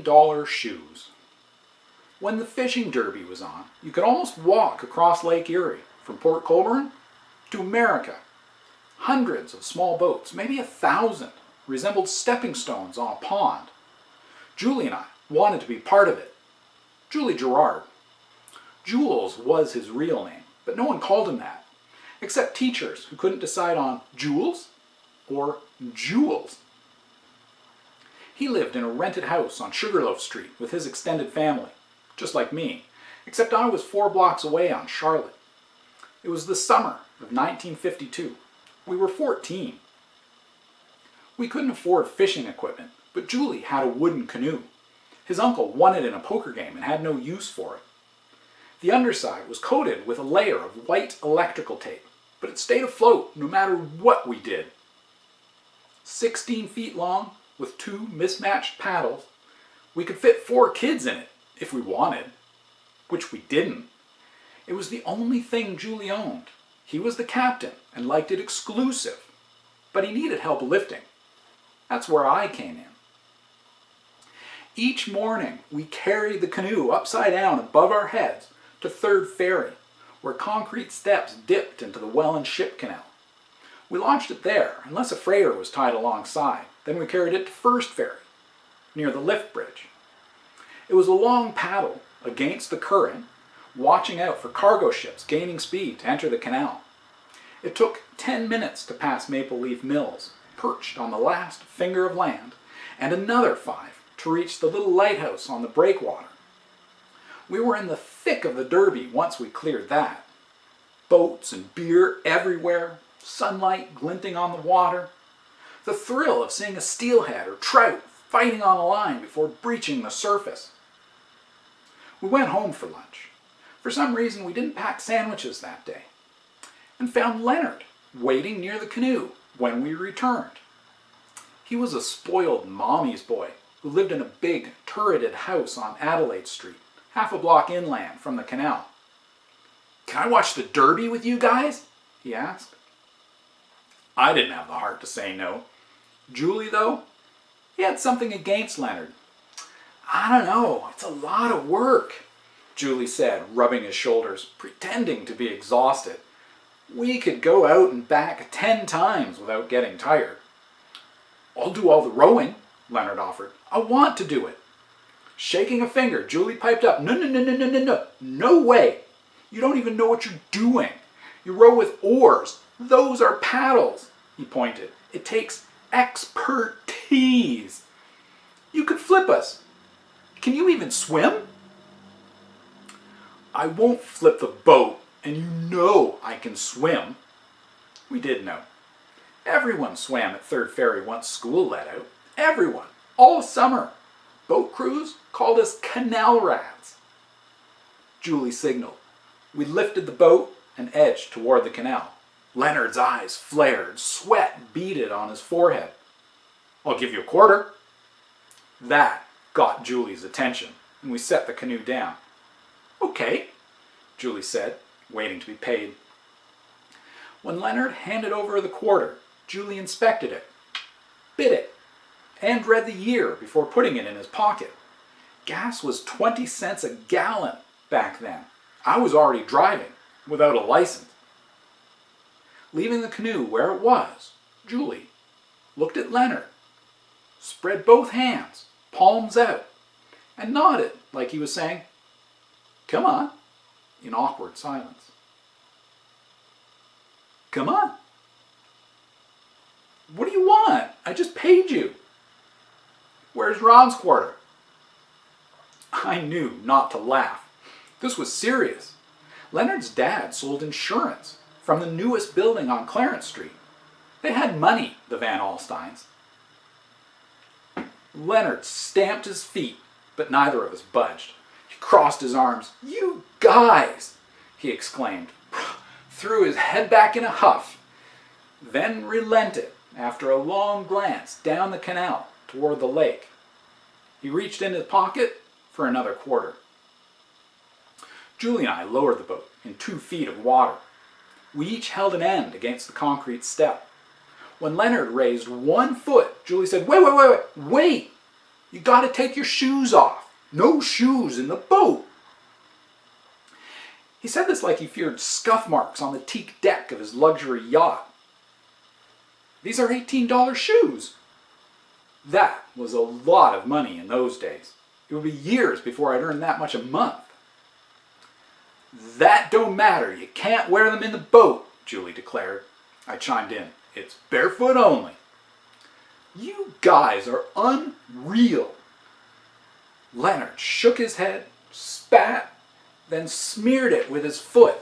$10 shoes. When the fishing derby was on, you could almost walk across Lake Erie from Port Colborne to America. Hundreds of small boats, maybe 1,000, resembled stepping stones on a pond. Julie and I wanted to be part of it. Julie Gerard. Jules was his real name, but no one called him that, except teachers who couldn't decide on Jules or Jules. He lived in a rented house on Sugarloaf Street with his extended family, just like me, except I was 4 blocks away on Charlotte. It was the summer of 1952. We were 14. We couldn't afford fishing equipment, but Julie had a wooden canoe. His uncle won it in a poker game and had no use for it. The underside was coated with a layer of white electrical tape, but it stayed afloat no matter what we did. 16 feet long, with 2 mismatched paddles, we could fit 4 kids in it, if we wanted, which we didn't. It was the only thing Julie owned. He was the captain and liked it exclusive, but he needed help lifting. That's where I came in. Each morning, we carried the canoe upside down above our heads to Third Ferry, where concrete steps dipped into the Welland Ship Canal. We launched it there, unless a freighter was tied alongside. Then we carried it to First Ferry, near the lift bridge. It was a long paddle against the current, watching out for cargo ships gaining speed to enter the canal. It took 10 minutes to pass Maple Leaf Mills, perched on the last finger of land, and another 5 to reach the little lighthouse on the breakwater. We were in the thick of the derby once we cleared that. Boats and beer everywhere, sunlight glinting on the water. The thrill of seeing a steelhead or trout fighting on a line before breaching the surface. We went home for lunch. For some reason, we didn't pack sandwiches that day, and found Leonard waiting near the canoe when we returned. He was a spoiled mommy's boy who lived in a big, turreted house on Adelaide Street, half a block inland from the canal. "Can I watch the derby with you guys?" he asked. I didn't have the heart to say no. Julie, though, he had something against Leonard. "I don't know, it's a lot of work," Julie said, rubbing his shoulders, pretending to be exhausted. "We could go out and back 10 times without getting tired." "I'll do all the rowing," Leonard offered. "I want to do it." Shaking a finger, Julie piped up, "No, no, no, no, no, no, no, no way. You don't even know what you're doing. You row with oars. Those are paddles," he pointed. "It takes expertise. You could flip us. Can you even swim?" "I won't flip the boat, and you know I can swim." We did know. Everyone swam at Third Ferry once school let out. Everyone. All summer. Boat crews called us canal rats. Julie signaled. We lifted the boat and edged toward the canal. Leonard's eyes flared, sweat beaded on his forehead. "I'll give you a quarter." That got Julie's attention, and we set the canoe down. "Okay," Julie said, waiting to be paid. When Leonard handed over the quarter, Julie inspected it, bit it, and read the year before putting it in his pocket. Gas was 20 cents a gallon back then. I was already driving, without a license. Leaving the canoe where it was, Julie looked at Leonard, spread both hands, palms out, and nodded like he was saying, "Come on," in awkward silence. "Come on." "What do you want? I just paid you." "Where's Ron's quarter?" I knew not to laugh. This was serious. Leonard's dad sold insurance from the newest building on Clarence Street. They had money, the Van Alstynes. Leonard stamped his feet, but neither of us budged. He crossed his arms. "You guys!" he exclaimed, threw his head back in a huff, then relented after a long glance down the canal toward the lake. He reached in his pocket for another quarter. Julie and I lowered the boat in 2 feet of water. We each held an end against the concrete step. When Leonard raised 1 foot, Julie said, "Wait, wait, wait, wait, wait!" You gotta take your shoes off. No shoes in the boat. He said this like he feared scuff marks on the teak deck of his luxury yacht. These are $18 shoes. That was a lot of money in those days. It would be years before I'd earn that much a month. That don't matter. You can't wear them in the boat, Julie declared. I chimed in. It's barefoot only. You guys are unreal. Leonard shook his head, spat, then smeared it with his foot.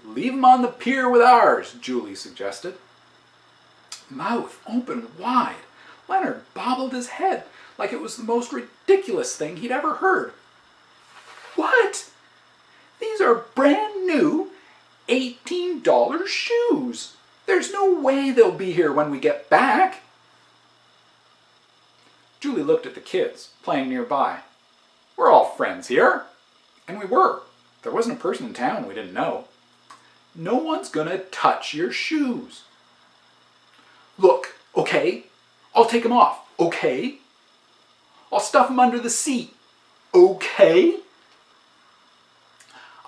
Leave 'em on the pier with ours, Julie suggested. Mouth open wide, Leonard bobbled his head like it was the most ridiculous thing he'd ever heard. What? These are brand new $18 shoes. There's no way they'll be here when we get back. Julie looked at the kids playing nearby. We're all friends here. And we were. There wasn't a person in town we didn't know. No one's gonna touch your shoes. Look, okay? I'll take them off, okay? I'll stuff them under the seat, okay?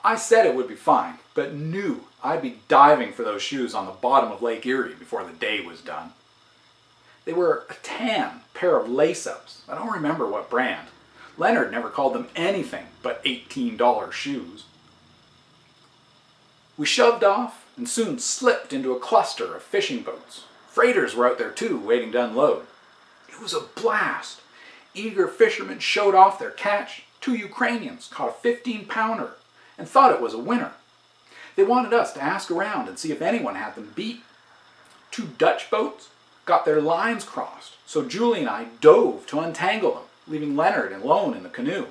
I said it would be fine, but knew I'd be diving for those shoes on the bottom of Lake Erie before the day was done. They were a tan pair of lace-ups. I don't remember what brand. Leonard never called them anything but $18 shoes. We shoved off and soon slipped into a cluster of fishing boats. Freighters were out there too, waiting to unload. It was a blast. Eager fishermen showed off their catch. 2 Ukrainians caught a 15-pounder and thought it was a winner. They wanted us to ask around and see if anyone had them beat. 2 Dutch boats got their lines crossed, so Julie and I dove to untangle them, leaving Leonard alone in the canoe.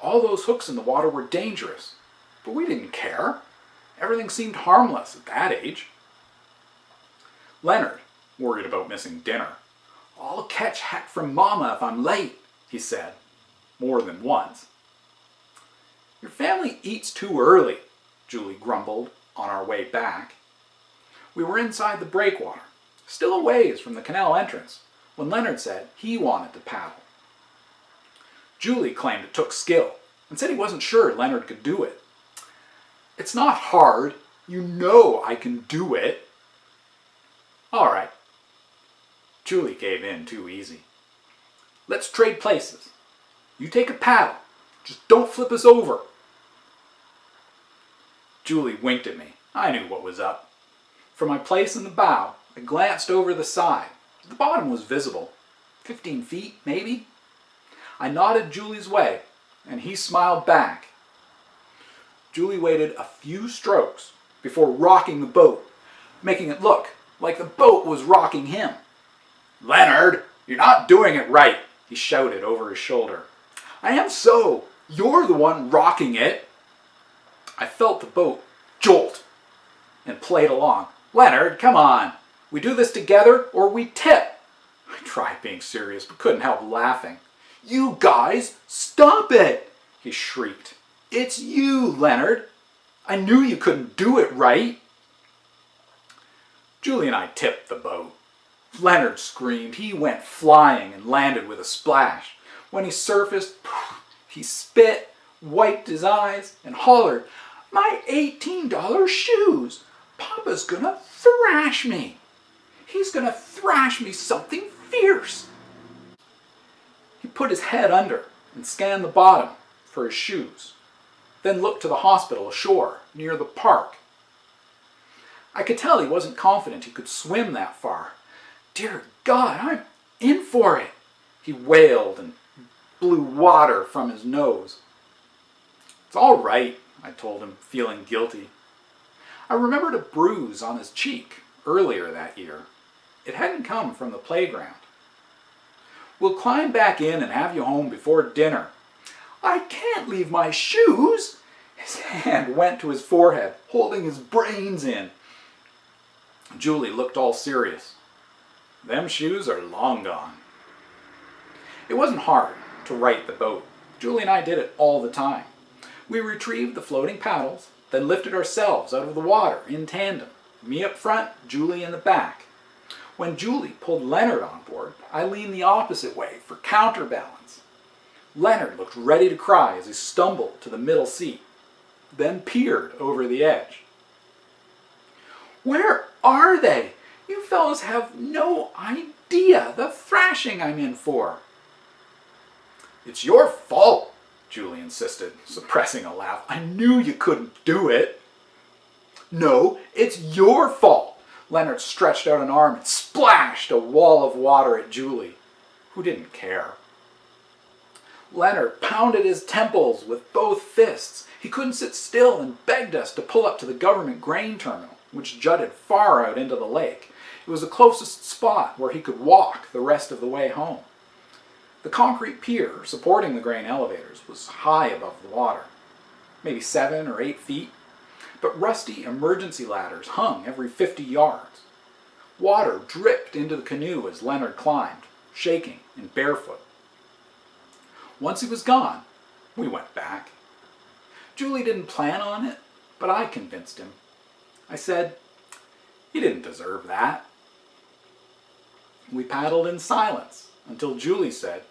All those hooks in the water were dangerous, but we didn't care. Everything seemed harmless at that age. Leonard worried about missing dinner. I'll catch heck from Mama if I'm late, he said, more than once. Your family eats too early, Julie grumbled on our way back. We were inside the breakwater, still a ways from the canal entrance, when Leonard said he wanted to paddle. Julie claimed it took skill and said he wasn't sure Leonard could do it. It's not hard. You know I can do it. All right. Julie gave in too easy. Let's trade places. You take a paddle. Just don't flip us over. Julie winked at me. I knew what was up. From my place in the bow, I glanced over the side. The bottom was visible. 15 feet, maybe? I nodded Julie's way, and he smiled back. Julie waited a few strokes before rocking the boat, making it look like the boat was rocking him. Leonard, you're not doing it right, he shouted over his shoulder. I am so. You're the one rocking it. I felt the boat jolt and played along. Leonard, come on. We do this together or we tip. I tried being serious but couldn't help laughing. You guys, stop it, he shrieked. It's you, Leonard. I knew you couldn't do it right. Julie and I tipped the boat. Leonard screamed. He went flying and landed with a splash. When he surfaced, he spit, wiped his eyes, and hollered, My $18 shoes! Papa's gonna thrash me! He's gonna thrash me something fierce! He put his head under and scanned the bottom for his shoes, then looked to the hospital ashore near the park. I could tell he wasn't confident he could swim that far. Dear God, I'm in for it, he wailed and blew water from his nose. It's all right, I told him, feeling guilty. I remembered a bruise on his cheek earlier that year. It hadn't come from the playground. We'll climb back in and have you home before dinner. I can't leave my shoes. His hand went to his forehead, holding his brains in. Julie looked all serious. Them shoes are long gone. It wasn't hard to right the boat. Julie and I did it all the time. We retrieved the floating paddles, then lifted ourselves out of the water in tandem. Me up front, Julie in the back. When Julie pulled Leonard on board, I leaned the opposite way for counterbalance. Leonard looked ready to cry as he stumbled to the middle seat, then peered over the edge. "Where are they? You fellows have no idea the thrashing I'm in for." "It's your fault," Julie insisted, suppressing a laugh. "I knew you couldn't do it." "No, it's your fault." Leonard stretched out an arm and splashed a wall of water at Julie, who didn't care. Leonard pounded his temples with both fists. He couldn't sit still and begged us to pull up to the government grain terminal, which jutted far out into the lake. It was the closest spot where he could walk the rest of the way home. The concrete pier supporting the grain elevators was high above the water, maybe 7 or 8 feet, but rusty emergency ladders hung every 50 yards. Water dripped into the canoe as Leonard climbed, shaking and barefoot. Once he was gone, we went back. Julie didn't plan on it, but I convinced him. I said, "He didn't deserve that." We paddled in silence until Julie said,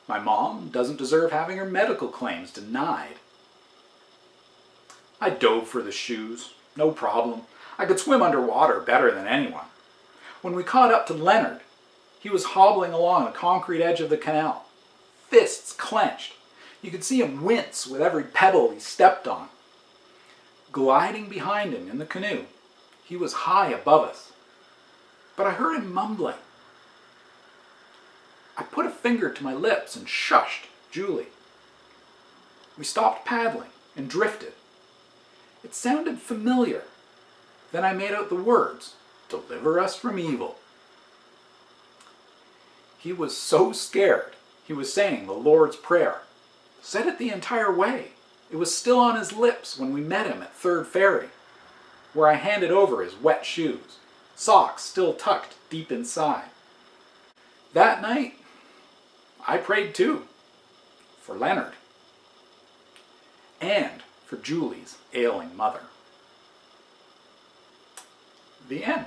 "My mom doesn't deserve having her medical claims denied." I dove for the shoes, no problem. I could swim underwater better than anyone. When we caught up to Leonard, he was hobbling along the concrete edge of the canal, fists clenched. You could see him wince with every pebble he stepped on. Gliding behind him in the canoe, he was high above us, but I heard him mumbling. I put a finger to my lips and shushed Julie. We stopped paddling and drifted. It sounded familiar. Then I made out the words, "Deliver us from evil." He was so scared, he was saying the Lord's Prayer. Said it the entire way. It was still on his lips when we met him at Third Ferry, where I handed over his wet shoes, socks still tucked deep inside. That night, I prayed too, for Leonard, and for Julie's ailing mother. The end.